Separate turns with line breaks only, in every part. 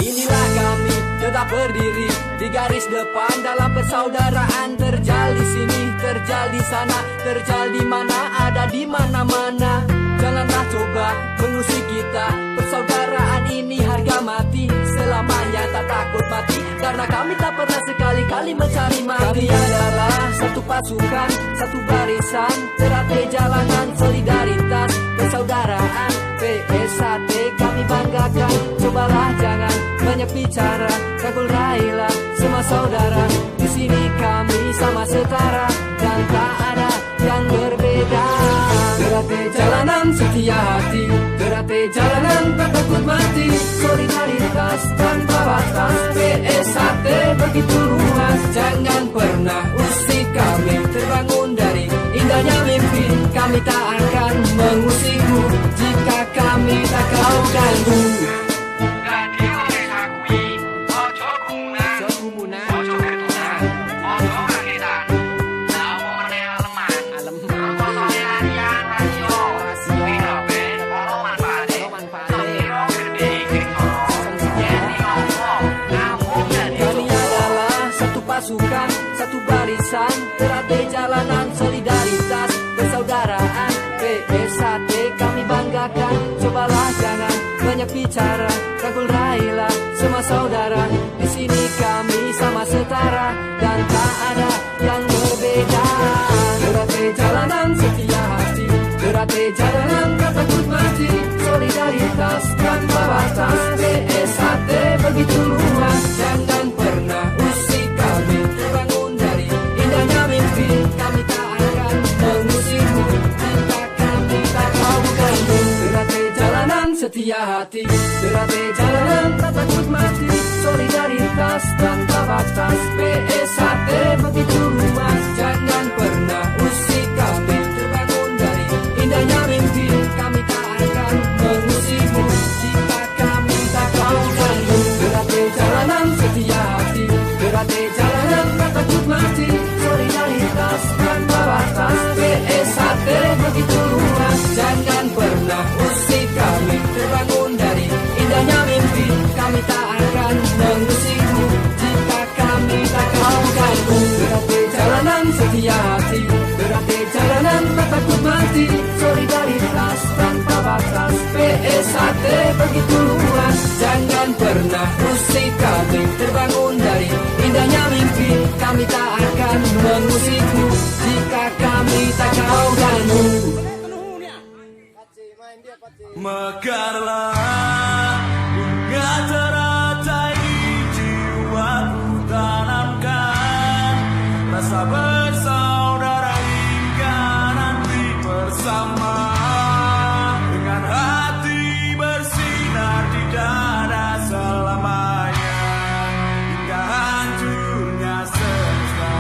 Inilah kami tetap berdiri di garis depan dalam persaudaraan. Terjal di sini, terjal di sana, terjal di mana, ada di mana-mana. Janganlah coba mengusik kita, persaudaraan ini harga mati. Selamanya tak takut mati, karena kami tak pernah sekali-kali mencari mati. Kami adalah satu pasukan, satu barisan, teratai jalanan solidaritas, persaudaraan, PSAT kami banggakan. Cobalah jangan banyak bicara, rangkul raihlah semua saudara. Di sini kami sama setara dan tak ada yang berbeda. Teratai jalanan setia hati, teratai jalanan tak takut mati. Solidaritas tanpa batas, PSAT begitu luas. Jangan pernah usik kami, terbangun dari indahnya mimpi. Kami tak akan mengusikmu jika kami tak kau ganggu. Pasukan, satu barisan, teratai jalanan solidaritas, persaudaraan, PSAT kami banggakan. Cobalah jangan banyak bicara, rangkul raihlah semua saudara. Di sini kami sama setara dan tak ada yang berbeda. Teratai jalanan setia hati, teratai jalanan tak takut mati. Solidaritas tanpa batas, PSAT begitu luas. Jangan pernah usik kami, terbangun dari indahnya mimpi. Kami tak akan mengusikmu jika kami tak mau ganggu. Teratai jalanan setia hati, teratai jalanan tak takut mati. Solidaritas tanpa batas, PSAT begitu luas. Jangan pernah usik kami, terbangun dari indahnya mimpi. Kami tak akan mengusikmu jika kami tak mau ganggu. Teratai jalanan setia hati, teratai jalanan tak takut mati. Solidaritas tanpa batas, PSAT begitu luas. Jangan pernah usik kami, terbangun dari indahnya mimpi. Kami tak akan mengusikmu jika kami tak mau ganggu. Teratai jalanan setia hati, teratai jalanan tak takut mati. Solidaritas tanpa batas, PSAT begitu luas. Jangan pernah usik kami, terbangun dari indahnya mimpi. Kami tak akan mengusikmu jika kami tak kau ganggu.
Mekarlah bunga teratai di jiwaku, tanamkan rasa bersaudara hingga nanti bersama. Dengan hati bersinar di dada selamanya, hingga hancurnya semesta.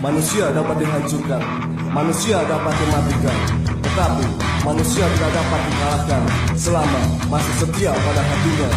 Manusia dapat dihancurkan, manusia dapat dimatikan, tetapi manusia tidak dapat dikalahkan selama masih setia pada hatinya.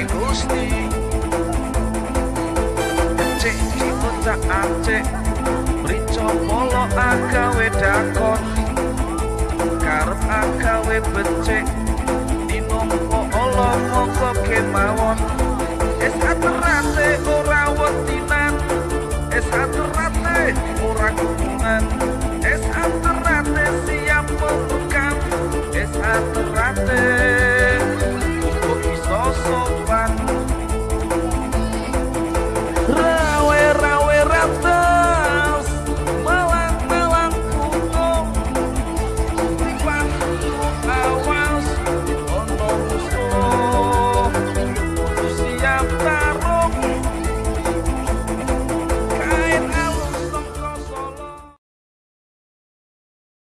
Gusti cek dicocak acek mrico polo agawe dakon karep agawe becek dinongko olo mongko kemawon es ateran